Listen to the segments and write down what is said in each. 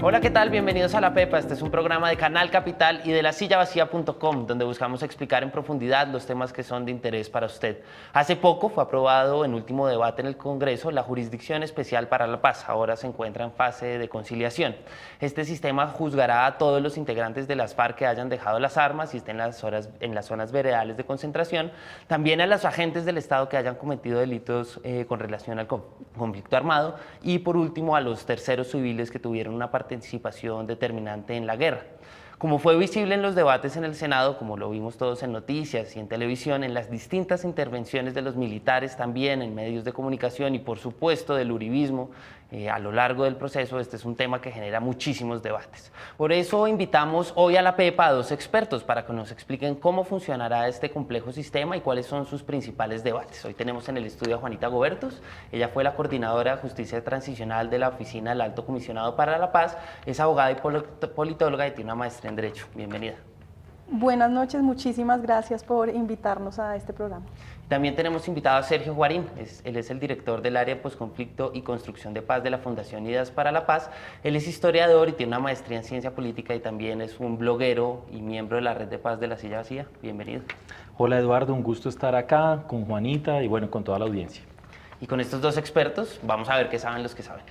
Hola, ¿qué tal? Bienvenidos a La Pepa. Este es un programa de Canal Capital y de lasillavacía.com, donde buscamos explicar en profundidad los temas que son de interés para usted. Hace poco fue aprobado en último debate en el Congreso la Jurisdicción Especial para la Paz. Ahora se encuentra en fase de conciliación. Este sistema juzgará a todos los integrantes de las FARC que hayan dejado las armas y estén en las zonas veredales de concentración, también a los agentes del Estado que hayan cometido delitos con relación al conflicto armado y, por último, a los terceros civiles que tuvieron una participación determinante en la guerra. Como fue visible en los debates en el Senado, como lo vimos todos en noticias y en televisión, en las distintas intervenciones de los militares también, en medios de comunicación y por supuesto del uribismo a lo largo del proceso, este es un tema que genera muchísimos debates. Por eso invitamos hoy a La Pepa a dos expertos para que nos expliquen cómo funcionará este complejo sistema y cuáles son sus principales debates. Hoy tenemos en el estudio a Juanita Gobertos. Ella fue la coordinadora de Justicia Transicional de la Oficina del Alto Comisionado para la Paz, es abogada y politóloga y tiene una maestría en Derecho. Bienvenida. Buenas noches, muchísimas gracias por invitarnos a este programa. También tenemos invitado a Sergio Guarín, él es el director del área de posconflicto y construcción de paz de la Fundación Ideas para la Paz. Él es historiador y tiene una maestría en ciencia política y también es un bloguero y miembro de la Red de Paz de La Silla Vacía. Bienvenido. Hola Eduardo, un gusto estar acá con Juanita y bueno, con toda la audiencia. Y con estos dos expertos vamos a ver qué saben los que saben.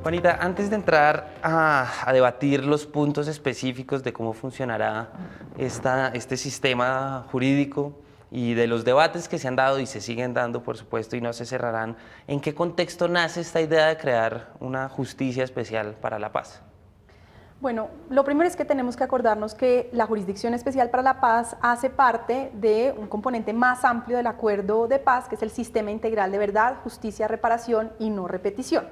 Juanita, antes de entrar a debatir los puntos específicos de cómo funcionará este sistema jurídico y de los debates que se han dado y se siguen dando, por supuesto, y no se cerrarán, ¿en qué contexto nace esta idea de crear una justicia especial para la paz? Bueno, lo primero es que tenemos que acordarnos que la Jurisdicción Especial para la Paz hace parte de un componente más amplio del acuerdo de paz, que es el sistema integral de verdad, justicia, reparación y no repetición.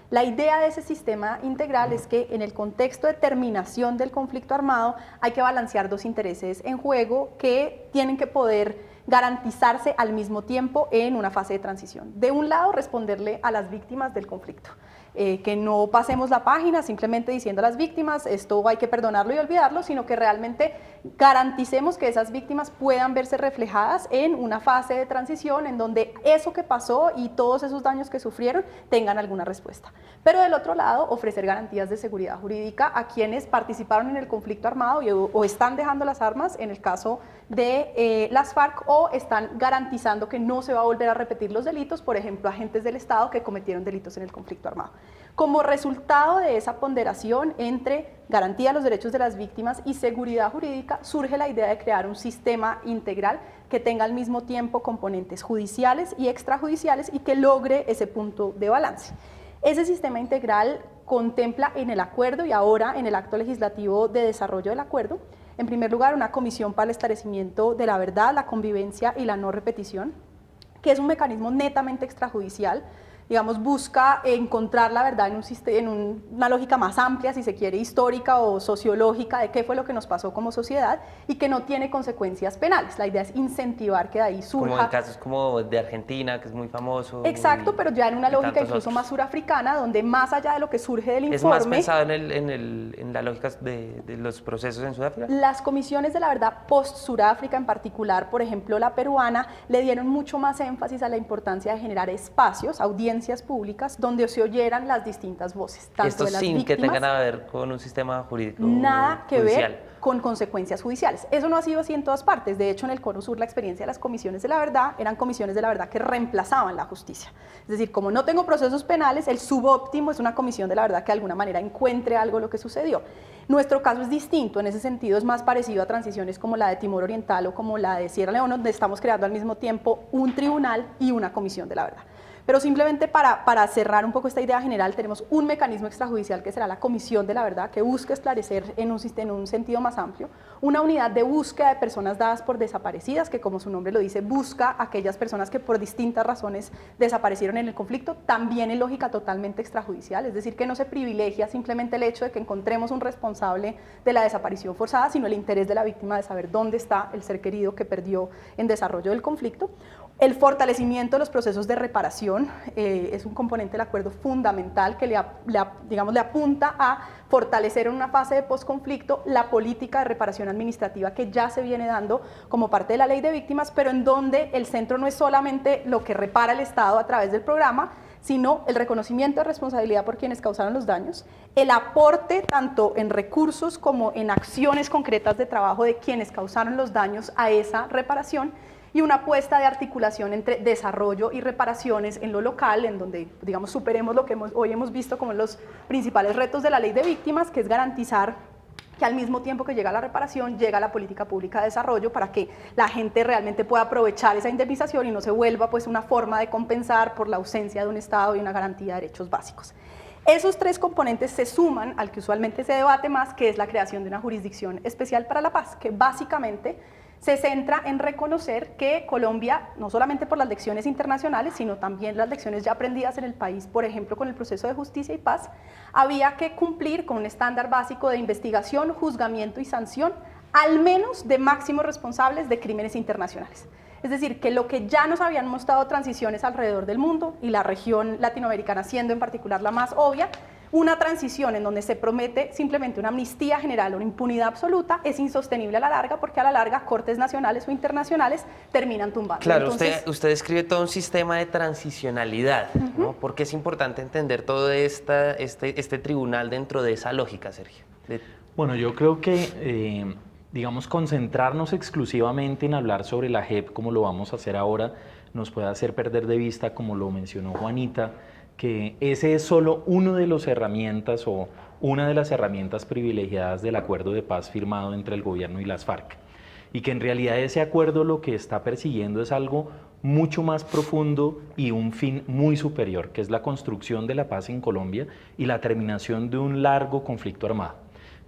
La idea de ese sistema integral es que en el contexto de terminación del conflicto armado hay que balancear dos intereses en juego que tienen que poder garantizarse al mismo tiempo en una fase de transición. De un lado, responderle a las víctimas del conflicto. Que no pasemos la página simplemente diciendo a las víctimas esto hay que perdonarlo y olvidarlo, sino que realmente garanticemos que esas víctimas puedan verse reflejadas en una fase de transición en donde eso que pasó y todos esos daños que sufrieron tengan alguna respuesta. Pero del otro lado, ofrecer garantías de seguridad jurídica a quienes participaron en el conflicto armado o están dejando las armas en el caso de las FARC o están garantizando que no se va a volver a repetir los delitos, por ejemplo, agentes del Estado que cometieron delitos en el conflicto armado. Como resultado de esa ponderación entre garantía de los derechos de las víctimas y seguridad jurídica, surge la idea de crear un sistema integral que tenga al mismo tiempo componentes judiciales y extrajudiciales y que logre ese punto de balance. Ese sistema integral contempla en el acuerdo y ahora en el acto legislativo de desarrollo del acuerdo, en primer lugar, una comisión para el esclarecimiento de la verdad, la convivencia y la no repetición, que es un mecanismo netamente extrajudicial. Digamos, busca encontrar la verdad en una lógica más amplia, si se quiere, histórica o sociológica de qué fue lo que nos pasó como sociedad y que no tiene consecuencias penales. La idea es incentivar que de ahí surja... Como en casos como de Argentina, que es muy famoso. Exacto, pero ya en una lógica incluso más surafricana, donde más allá de lo que surge del informe... ¿Es más pensado en la lógica de los procesos en Sudáfrica? Las comisiones de la verdad post-Sudáfrica, en particular, por ejemplo, la peruana, le dieron mucho más énfasis a la importancia de generar espacios, audiencias públicas donde se oyeran las distintas voces, tanto Esto de las sin víctimas, que tengan a ver con un sistema jurídico nada que judicial. ver con consecuencias judiciales. Eso no ha sido así en todas partes. De hecho, en el Cono Sur la experiencia de las comisiones de la verdad eran comisiones de la verdad que reemplazaban la justicia. Es decir, como no tengo procesos penales, el subóptimo es una comisión de la verdad que de alguna manera encuentre algo de lo que sucedió. Nuestro caso es distinto, en ese sentido es más parecido a transiciones como la de Timor Oriental o como la de Sierra Leona, donde estamos creando al mismo tiempo un tribunal y una comisión de la verdad. Pero simplemente para cerrar un poco esta idea general, tenemos un mecanismo extrajudicial que será la Comisión de la Verdad, que busca esclarecer en un sentido más amplio, una unidad de búsqueda de personas dadas por desaparecidas, que como su nombre lo dice, busca a aquellas personas que por distintas razones desaparecieron en el conflicto, también en lógica totalmente extrajudicial, es decir, que no se privilegia simplemente el hecho de que encontremos un responsable de la desaparición forzada, sino el interés de la víctima de saber dónde está el ser querido que perdió en desarrollo del conflicto. El fortalecimiento de los procesos de reparación reparación es un componente del acuerdo fundamental que le apunta a fortalecer en una fase de posconflicto la política de reparación administrativa que ya se viene dando como parte de la ley de víctimas, pero en donde el centro no es solamente lo que repara el Estado a través del programa, sino el reconocimiento de responsabilidad por quienes causaron los daños, el aporte tanto en recursos como en acciones concretas de trabajo de quienes causaron los daños a esa reparación, y una apuesta de articulación entre desarrollo y reparaciones en lo local, en donde, digamos, superemos lo que hoy hemos visto como los principales retos de la ley de víctimas, que es garantizar que al mismo tiempo que llega la reparación, llega la política pública de desarrollo para que la gente realmente pueda aprovechar esa indemnización y no se vuelva pues una forma de compensar por la ausencia de un Estado y una garantía de derechos básicos. Esos tres componentes se suman al que usualmente se debate más, que es la creación de una jurisdicción especial para la paz, que básicamente se centra en reconocer que Colombia, no solamente por las lecciones internacionales, sino también las lecciones ya aprendidas en el país, por ejemplo, con el proceso de justicia y paz, había que cumplir con un estándar básico de investigación, juzgamiento y sanción, al menos de máximos responsables de crímenes internacionales. Es decir, que lo que ya nos habían mostrado transiciones alrededor del mundo, y la región latinoamericana siendo en particular la más obvia, una transición en donde se promete simplemente una amnistía general o una impunidad absoluta es insostenible a la larga, porque a la larga cortes nacionales o internacionales terminan tumbando. Claro, entonces, usted describe todo un sistema de transicionalidad, ¿no? Porque es importante entender todo este tribunal dentro de esa lógica, Sergio. Bueno, yo creo que, digamos, concentrarnos exclusivamente en hablar sobre la JEP, como lo vamos a hacer ahora, nos puede hacer perder de vista, como lo mencionó Juanita, que ese es solo uno de las herramientas o una de las herramientas privilegiadas del acuerdo de paz firmado entre el gobierno y las FARC, y que en realidad ese acuerdo lo que está persiguiendo es algo mucho más profundo y un fin muy superior, que es la construcción de la paz en Colombia y la terminación de un largo conflicto armado.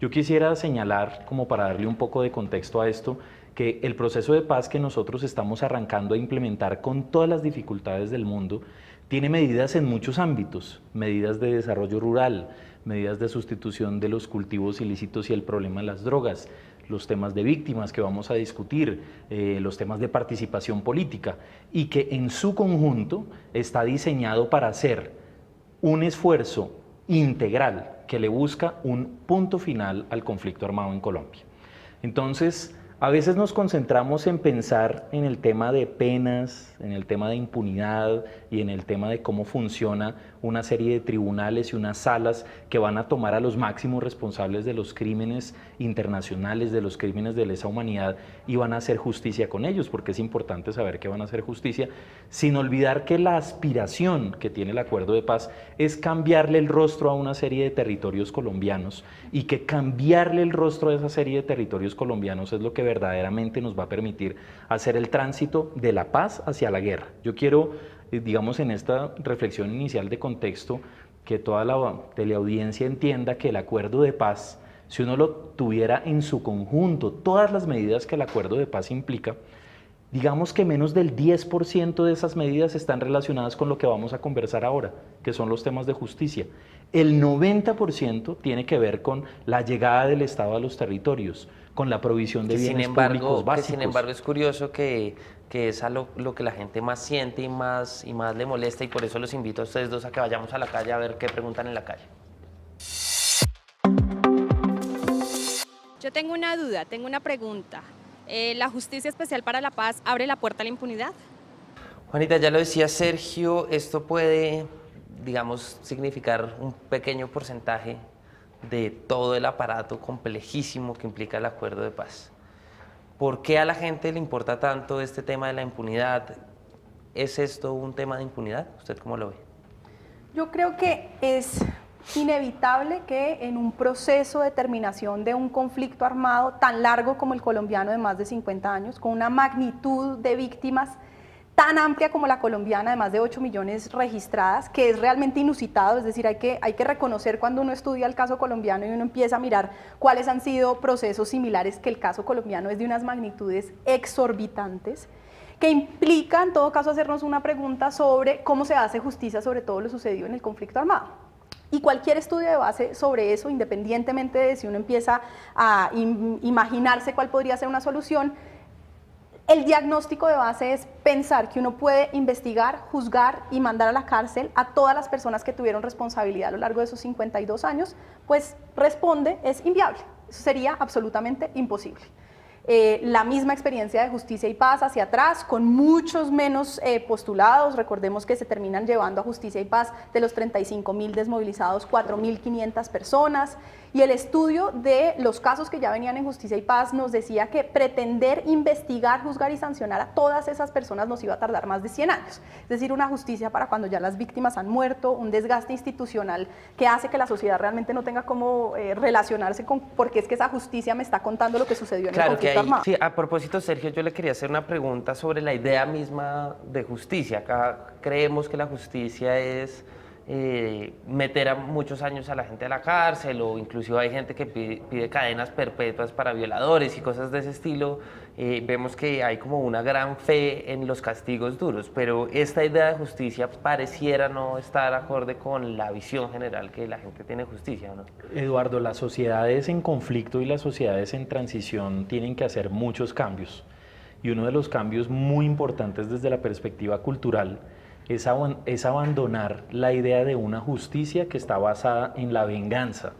Yo quisiera señalar, como para darle un poco de contexto a esto, que el proceso de paz que nosotros estamos arrancando a implementar con todas las dificultades del mundo tiene medidas en muchos ámbitos, medidas de desarrollo rural, medidas de sustitución de los cultivos ilícitos y el problema de las drogas, los temas de víctimas que vamos a discutir, los temas de participación política, y que en su conjunto está diseñado para hacer un esfuerzo integral que le busca un punto final al conflicto armado en Colombia. Entonces, a veces nos concentramos en pensar en el tema de penas, en el tema de impunidad y en el tema de cómo funciona una serie de tribunales y unas salas que van a tomar a los máximos responsables de los crímenes internacionales, de los crímenes de lesa humanidad, y van a hacer justicia con ellos, porque es importante saber que van a hacer justicia, sin olvidar que la aspiración que tiene el acuerdo de paz es cambiarle el rostro a una serie de territorios colombianos, y que cambiarle el rostro a esa serie de territorios colombianos es lo que verdaderamente nos va a permitir hacer el tránsito de la paz hacia la guerra. Yo quiero, digamos, en esta reflexión inicial de contexto, que toda la teleaudiencia entienda que el acuerdo de paz, si uno lo tuviera en su conjunto, todas las medidas que el acuerdo de paz implica, digamos que menos del 10% de esas medidas están relacionadas con lo que vamos a conversar ahora, que son los temas de justicia. El 90% tiene que ver con la llegada del Estado a los territorios, con la provisión de bienes públicos básicos. Sin embargo, es curioso que es a lo que la gente más siente y más le molesta, y por eso los invito a ustedes dos a que vayamos a la calle a ver qué preguntan en la calle. Yo tengo una duda, tengo una pregunta. ¿La Justicia Especial para la Paz abre la puerta a la impunidad? Juanita, ya lo decía Sergio, esto puede, digamos, significar un pequeño porcentaje de todo el aparato complejísimo que implica el acuerdo de paz. ¿Por qué a la gente le importa tanto este tema de la impunidad? ¿Es esto un tema de impunidad? ¿Usted cómo lo ve? yo creo que es inevitable que en un proceso de terminación de un conflicto armado tan largo como el colombiano de más de 50 años, con una magnitud de víctimas tan amplia como la colombiana, de más de 8 millones registradas, que es realmente inusitado. Es decir, hay que reconocer cuando uno estudia el caso colombiano y uno empieza a mirar cuáles han sido procesos similares, que el caso colombiano es de unas magnitudes exorbitantes, que implica en todo caso hacernos una pregunta sobre cómo se hace justicia sobre todo lo sucedido en el conflicto armado. Y cualquier estudio de base sobre eso, independientemente de si uno empieza a imaginarse cuál podría ser una solución, El diagnóstico de base es pensar que uno puede investigar, juzgar y mandar a la cárcel a todas las personas que tuvieron responsabilidad a lo largo de esos 52 años, pues responde, es inviable. Eso sería absolutamente imposible. La misma experiencia de Justicia y Paz hacia atrás, con muchos menos postulados. Recordemos que se terminan llevando a Justicia y Paz de los 35.000 desmovilizados, 4.500 personas. Y el estudio de los casos que ya venían en Justicia y Paz nos decía que pretender investigar, juzgar y sancionar a todas esas personas nos iba a tardar más de 100 años. Es decir, una justicia para cuando ya las víctimas han muerto, un desgaste institucional que hace que la sociedad realmente no tenga cómo relacionarse con, porque es que esa justicia me está contando lo que sucedió en el conflicto armado. Sí, a propósito, Sergio, yo le quería hacer una pregunta sobre la idea misma de justicia. Acá creemos que la justicia es meter a muchos años a la gente a la cárcel, o inclusive hay gente que pide cadenas perpetuas para violadores y cosas de ese estilo. Vemos que hay como una gran fe en los castigos duros, pero esta idea de justicia pareciera no estar acorde con la visión general que la gente tiene de justicia, ¿no? Eduardo, las sociedades en conflicto y las sociedades en transición tienen que hacer muchos cambios, y uno de los cambios muy importantes desde la perspectiva cultural es abandonar la idea de una justicia que está basada en la venganza.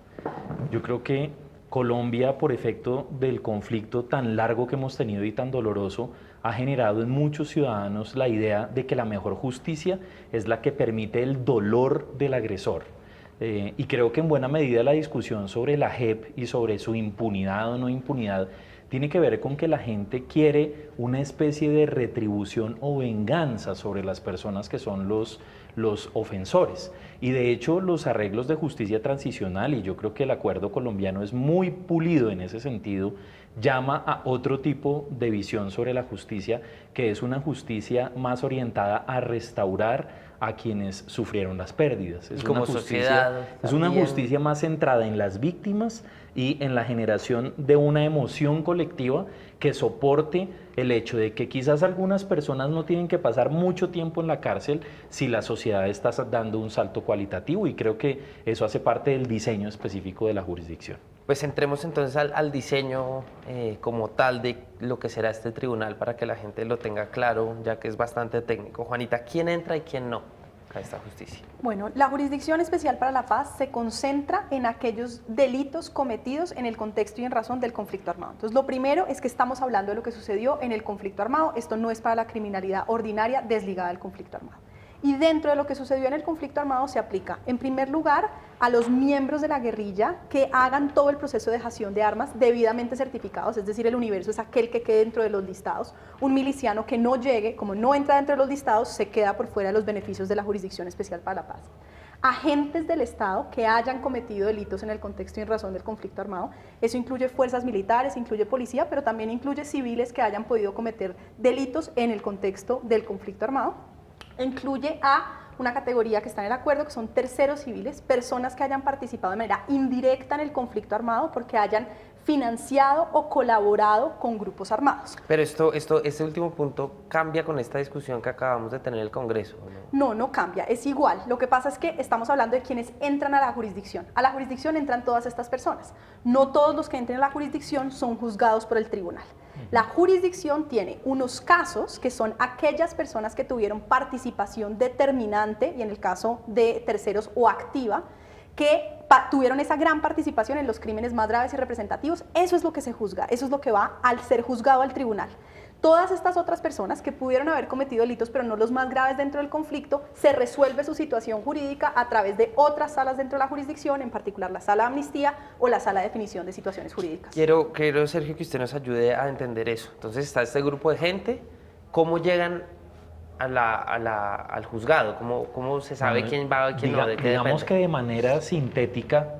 Yo creo que Colombia, por efecto del conflicto tan largo que hemos tenido y tan doloroso, ha generado en muchos ciudadanos la idea de que la mejor justicia es la que permite el dolor del agresor. Y creo que en buena medida la discusión sobre la JEP y sobre su impunidad o no impunidad tiene que ver con que la gente quiere una especie de retribución o venganza sobre las personas que son los ofensores. Y de hecho los arreglos de justicia transicional, y yo creo que el acuerdo colombiano es muy pulido en ese sentido, llama a otro tipo de visión sobre la justicia, que es una justicia más orientada a restaurar a quienes sufrieron las pérdidas. Es como sociedad. Es una justicia más centrada en las víctimas y en la generación de una emoción colectiva que soporte el hecho de que quizás algunas personas no tienen que pasar mucho tiempo en la cárcel si la sociedad está dando un salto cualitativo, y creo que eso hace parte del diseño específico de la jurisdicción. Pues entremos entonces al diseño como tal de lo que será este tribunal para que la gente lo tenga claro, ya que es bastante técnico. Juanita, ¿quién entra y quién no a esta justicia? Bueno, la Jurisdicción Especial para la Paz se concentra en aquellos delitos cometidos en el contexto y en razón del conflicto armado. Entonces, lo primero es que estamos hablando de lo que sucedió en el conflicto armado. Esto no es para la criminalidad ordinaria desligada del conflicto armado. Y dentro de lo que sucedió en el conflicto armado se aplica, en primer lugar, a los miembros de la guerrilla que hagan todo el proceso de dejación de armas debidamente certificados, es decir, el universo es aquel que quede dentro de los listados. Un miliciano que no llegue, como no entra dentro de los listados, se queda por fuera de los beneficios de la Jurisdicción Especial para la Paz. Agentes del Estado que hayan cometido delitos en el contexto y en razón del conflicto armado. Eso incluye fuerzas militares, incluye policía, pero también incluye civiles que hayan podido cometer delitos en el contexto del conflicto armado. Incluye a una categoría que está en el acuerdo, que son terceros civiles, personas que hayan participado de manera indirecta en el conflicto armado porque hayan financiado o colaborado con grupos armados. Pero este último punto cambia con esta discusión que acabamos de tener en el Congreso, ¿no? No, no cambia, es igual. Lo que pasa es que estamos hablando de quienes entran a la jurisdicción. A la jurisdicción entran todas estas personas. No todos los que entren a la jurisdicción son juzgados por el tribunal. La jurisdicción tiene unos casos que son aquellas personas que tuvieron participación determinante, y en el caso de terceros o activa, que tuvieron esa gran participación en los crímenes más graves y representativos. Eso es lo que se juzga, eso es lo que va al ser juzgado al tribunal. Todas estas otras personas que pudieron haber cometido delitos, pero no los más graves dentro del conflicto, se resuelve su situación jurídica a través de otras salas dentro de la jurisdicción, en particular la sala de amnistía o la sala de definición de situaciones jurídicas. Quiero, Sergio, que usted nos ayude a entender eso. Entonces está este grupo de gente, ¿cómo llegan al juzgado? ¿Cómo se sabe quién va y quién no? ¿De qué digamos depende? que de manera sintética,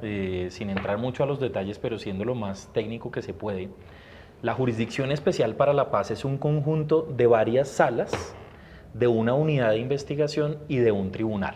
sin entrar mucho a los detalles, pero siendo lo más técnico que se puede, la Jurisdicción Especial para la Paz es un conjunto de varias salas, de una unidad de investigación y de un tribunal.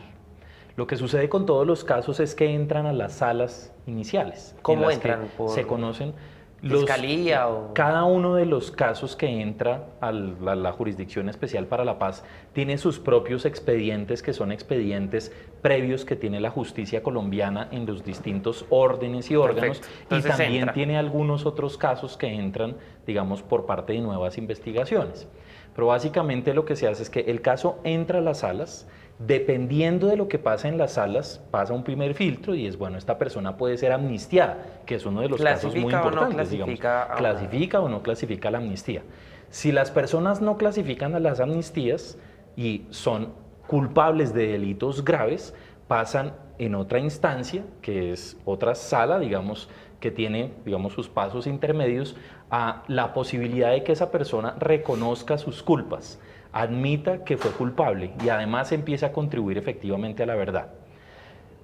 Lo que sucede con todos los casos es que entran a las salas iniciales. ¿Cómo entran? Se conocen. fiscalía o... Cada uno de los casos que entra a la Jurisdicción Especial para la Paz tiene sus propios expedientes, que son expedientes previos que tiene la justicia colombiana en los distintos órdenes y órganos. Perfecto. Y Entonces también entra. tiene algunos otros casos que entran, digamos, por parte de nuevas investigaciones. Pero básicamente lo que se hace es que el caso entra a las salas. Dependiendo de lo que pasa en las salas, pasa un primer filtro y es, bueno, esta persona puede ser amnistiada, que es uno de los casos muy ¿Clasifica o no importantes, digamos. clasifica a una? ¿Clasifica o no clasifica la amnistía? Si las personas no clasifican a las amnistías y son culpables de delitos graves, pasan en otra instancia, que es otra sala, digamos, que tiene, digamos, sus pasos intermedios, a la posibilidad de que esa persona reconozca sus culpas, admita que fue culpable y además empiece a contribuir efectivamente a la verdad.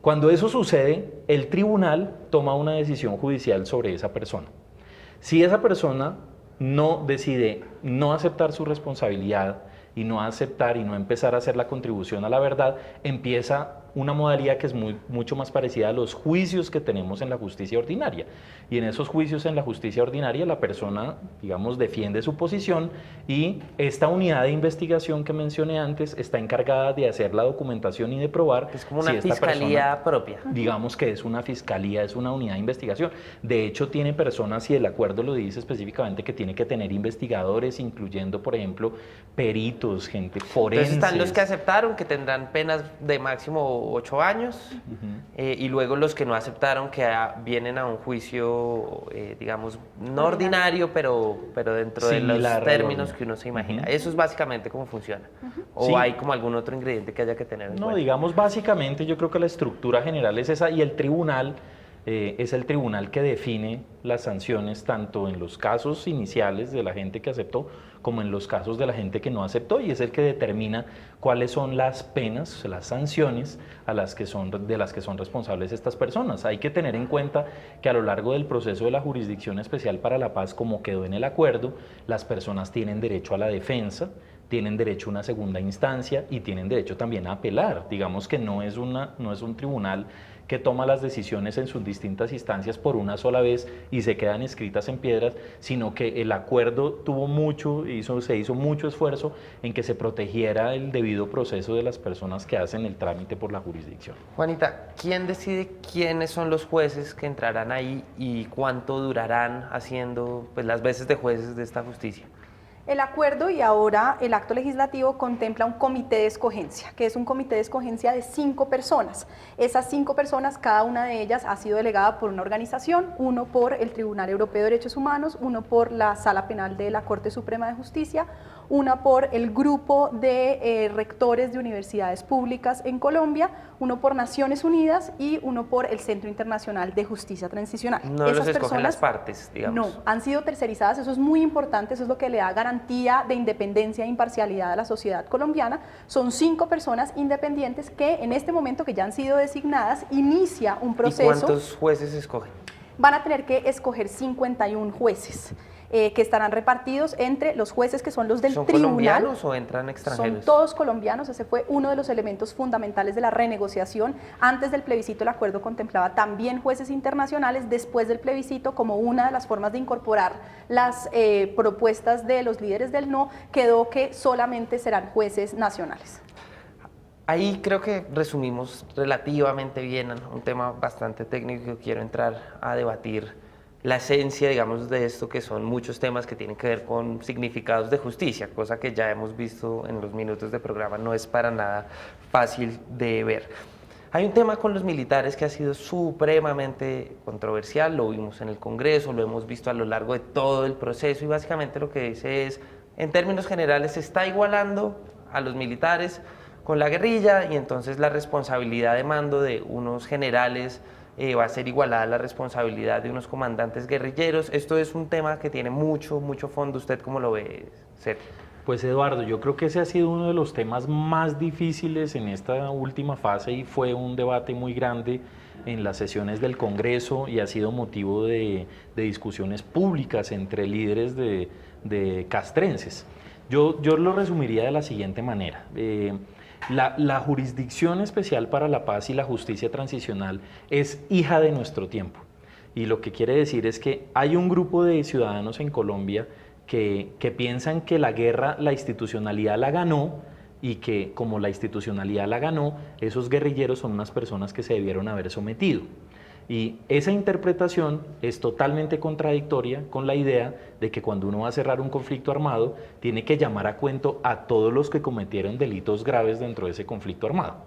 Cuando eso sucede, el tribunal toma una decisión judicial sobre esa persona. Si esa persona no decide no aceptar su responsabilidad y no aceptar y no empezar a hacer la contribución a la verdad, empieza una modalidad que es mucho más parecida a los juicios que tenemos en la justicia ordinaria. Y en esos juicios en la justicia ordinaria la persona, digamos, defiende su posición y esta unidad de investigación que mencioné antes está encargada de hacer la documentación y de probar Es como una si esta fiscalía persona, propia. digamos que es una fiscalía, es una unidad de investigación. De hecho, tiene personas, y el acuerdo lo dice específicamente, que tiene que tener investigadores, incluyendo, por ejemplo, peritos, gente forense. Entonces están los que aceptaron, que tendrán penas de máximo 8 años, y luego los que no aceptaron, que vienen a un juicio, digamos, no ordinario, pero dentro de los Similar al términos ordinario. que uno se imagina. Eso es básicamente cómo funciona. ¿O Sí. hay como algún otro ingrediente que haya que tener en No, cuenta? digamos, básicamente yo creo que la estructura general es esa y el tribunal es el tribunal que define las sanciones tanto en los casos iniciales de la gente que aceptó como en los casos de la gente que no aceptó y es el que determina cuáles son las penas, las sanciones de las que son responsables estas personas. Hay que tener en cuenta que a lo largo del proceso de la Jurisdicción Especial para la Paz, como quedó en el acuerdo, las personas tienen derecho a la defensa, tienen derecho a una segunda instancia y tienen derecho también a apelar. Digamos que no es un tribunal que toma las decisiones en sus distintas instancias por una sola vez y se quedan escritas en piedras, sino que el acuerdo tuvo se hizo mucho esfuerzo en que se protegiera el debido proceso de las personas que hacen el trámite por la jurisdicción. Juanita, ¿quién decide quiénes son los jueces que entrarán ahí y cuánto durarán haciendo, pues, las veces de jueces de esta justicia? El acuerdo y ahora el acto legislativo contempla un comité de escogencia, que es un comité de escogencia de 5 personas. Esas 5 personas, cada una de ellas ha sido delegada por una organización, uno por el Tribunal Europeo de Derechos Humanos, uno por la Sala Penal de la Corte Suprema de Justicia, una por el grupo de rectores de universidades públicas en Colombia, uno por Naciones Unidas y uno por el Centro Internacional de Justicia Transicional. No los escogen las partes, digamos. No, han sido tercerizadas, eso es muy importante, eso es lo que le da garantía de independencia e imparcialidad a la sociedad colombiana. Son 5 personas independientes que en este momento que ya han sido designadas, inicia un proceso. ¿Y cuántos jueces escogen? Van a tener que escoger 51 jueces. Que estarán repartidos entre los jueces que son los del ¿Son tribunal. colombianos o entran extranjeros? Son todos colombianos, ese fue uno de los elementos fundamentales de la renegociación. Antes del plebiscito el acuerdo contemplaba también jueces internacionales, después del plebiscito como una de las formas de incorporar las propuestas de los líderes del no, quedó que solamente serán jueces nacionales. Ahí creo que resumimos relativamente bien un tema bastante técnico que quiero entrar a debatir. La esencia, digamos, de esto, que son muchos temas que tienen que ver con significados de justicia, cosa que ya hemos visto en los minutos de programa, no es para nada fácil de ver. Hay un tema con los militares que ha sido supremamente controversial, lo vimos en el Congreso, lo hemos visto a lo largo de todo el proceso y básicamente lo que dice es, en términos generales, se está igualando a los militares con la guerrilla y entonces la responsabilidad de mando de unos generales va a ser igualada a la responsabilidad de unos comandantes guerrilleros. Esto es un tema que tiene mucho fondo. ¿Usted cómo lo ve, Sergio? Pues Eduardo, yo creo que ese ha sido uno de los temas más difíciles en esta última fase y fue un debate muy grande en las sesiones del Congreso y ha sido motivo de discusiones públicas entre líderes de castrenses. Yo lo resumiría de la siguiente manera. La Jurisdicción Especial para la Paz y la Justicia Transicional es hija de nuestro tiempo. Y lo que quiere decir es que hay un grupo de ciudadanos en Colombia que piensan que la guerra, la institucionalidad la ganó, y que como la institucionalidad la ganó, esos guerrilleros son unas personas que se debieron haber sometido. Y esa interpretación es totalmente contradictoria con la idea de que cuando uno va a cerrar un conflicto armado, tiene que llamar a cuento a todos los que cometieron delitos graves dentro de ese conflicto armado.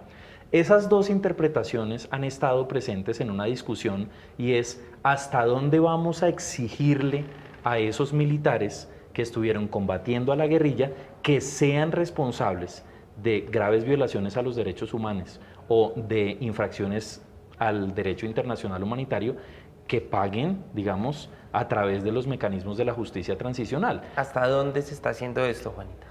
Esas dos interpretaciones han estado presentes en una discusión, y es hasta dónde vamos a exigirle a esos militares que estuvieron combatiendo a la guerrilla que sean responsables de graves violaciones a los derechos humanos o de infracciones al derecho internacional humanitario, que paguen, digamos, a través de los mecanismos de la justicia transicional. ¿Hasta dónde se está haciendo esto, Juanita?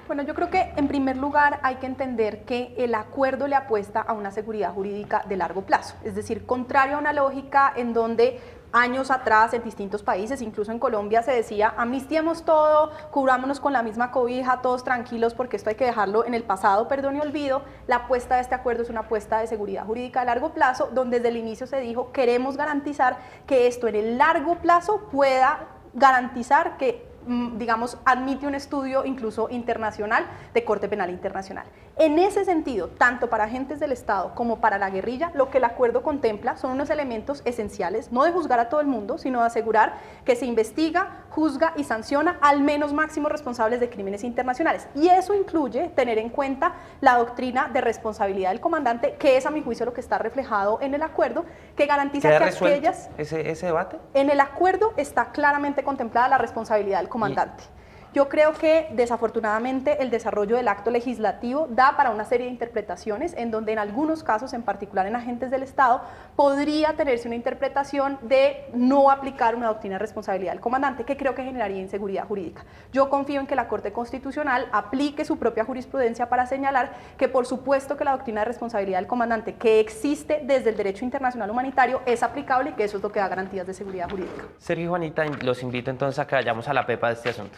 Bueno, yo creo que en primer lugar hay que entender que el acuerdo le apuesta a una seguridad jurídica de largo plazo, es decir, contrario a una lógica en donde años atrás en distintos países, incluso en Colombia, se decía amnistiemos todo, cubrámonos con la misma cobija, todos tranquilos porque esto hay que dejarlo en el pasado, perdón y olvido. La apuesta de este acuerdo es una apuesta de seguridad jurídica a largo plazo, donde desde el inicio se dijo queremos garantizar que esto en el largo plazo pueda garantizar que digamos, admite un estudio incluso internacional de Corte Penal Internacional. En ese sentido, tanto para agentes del Estado como para la guerrilla, lo que el acuerdo contempla son unos elementos esenciales, no de juzgar a todo el mundo, sino de asegurar que se investiga, juzga y sanciona al menos máximos responsables de crímenes internacionales. Y eso incluye tener en cuenta la doctrina de responsabilidad del comandante, que es a mi juicio lo que está reflejado en el acuerdo, que garantiza que aquellas... ese debate? En el acuerdo está claramente contemplada la responsabilidad del comandante. Yo creo que desafortunadamente el desarrollo del acto legislativo da para una serie de interpretaciones en donde en algunos casos, en particular en agentes del Estado, podría tenerse una interpretación de no aplicar una doctrina de responsabilidad del comandante, que creo que generaría inseguridad jurídica. Yo confío en que la Corte Constitucional aplique su propia jurisprudencia para señalar que por supuesto que la doctrina de responsabilidad del comandante, que existe desde el derecho internacional humanitario, es aplicable y que eso es lo que da garantías de seguridad jurídica. Sergio y Juanita, los invito entonces a que vayamos a la pepa de este asunto.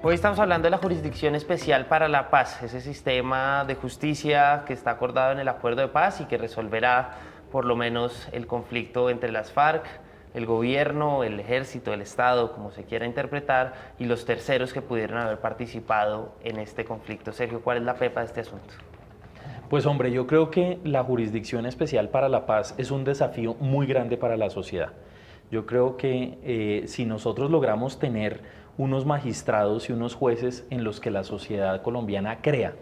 Hoy estamos hablando de la Jurisdicción Especial para la Paz, ese sistema de justicia que está acordado en el Acuerdo de Paz y que resolverá por lo menos el conflicto entre las FARC, el gobierno, el ejército, el Estado, como se quiera interpretar, y los terceros que pudieran haber participado en este conflicto. Sergio, ¿cuál es la pepa de este asunto? Pues hombre, yo creo que la Jurisdicción Especial para la Paz es un desafío muy grande para la sociedad. Yo creo que si nosotros logramos tener unos magistrados y unos jueces en los que la sociedad colombiana crea,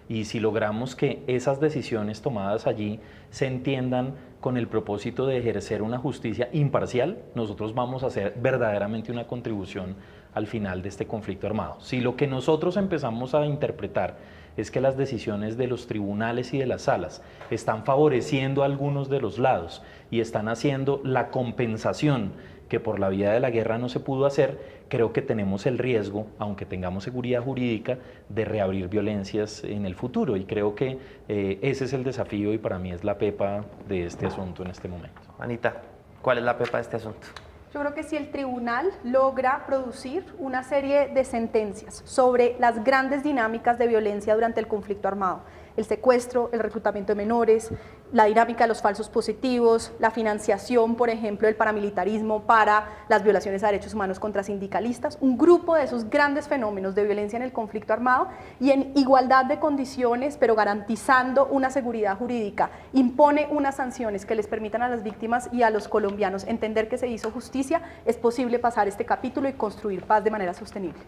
y si logramos que esas decisiones tomadas allí se entiendan con el propósito de ejercer una justicia imparcial, nosotros vamos a hacer verdaderamente una contribución al final de este conflicto armado. Si lo que nosotros empezamos a interpretar es que las decisiones de los tribunales y de las salas están favoreciendo a algunos de los lados y están haciendo la compensación que por la vía de la guerra no se pudo hacer, creo que tenemos el riesgo, aunque tengamos seguridad jurídica, de reabrir violencias en el futuro, y creo que ese es el desafío y para mí es la pepa de este asunto en este momento. Anita, ¿cuál es la pepa de este asunto? Yo creo que si el tribunal logra producir una serie de sentencias sobre las grandes dinámicas de violencia durante el conflicto armado, el secuestro, el reclutamiento de menores, la dinámica de los falsos positivos, la financiación, por ejemplo, del paramilitarismo para las violaciones a derechos humanos contra sindicalistas, un grupo de esos grandes fenómenos de violencia en el conflicto armado y en igualdad de condiciones, pero garantizando una seguridad jurídica, impone unas sanciones que les permitan a las víctimas y a los colombianos entender que se hizo justicia, es posible pasar este capítulo y construir paz de manera sostenible.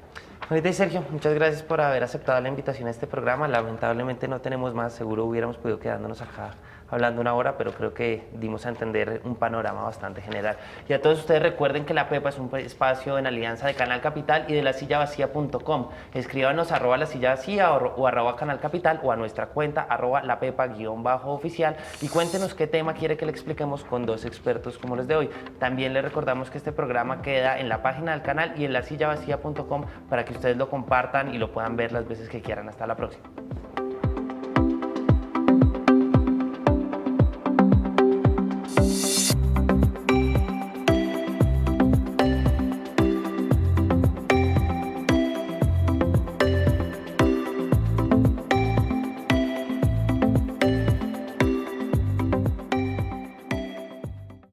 Juanita y Sergio, muchas gracias por haber aceptado la invitación a este programa. Lamentablemente no tenemos más, seguro hubiéramos podido quedándonos acá hablando una hora, pero creo que dimos a entender un panorama bastante general. Y a todos ustedes recuerden que La Pepa es un espacio en alianza de Canal Capital y de lasillavacía.com. Escríbanos @lasillavacía o @Canal Capital o a nuestra cuenta @lapepa_oficial y cuéntenos qué tema quiere que le expliquemos con dos expertos como los de hoy. También les recordamos que este programa queda en la página del canal y en lasillavacía.com para que ustedes lo compartan y lo puedan ver las veces que quieran. Hasta la próxima.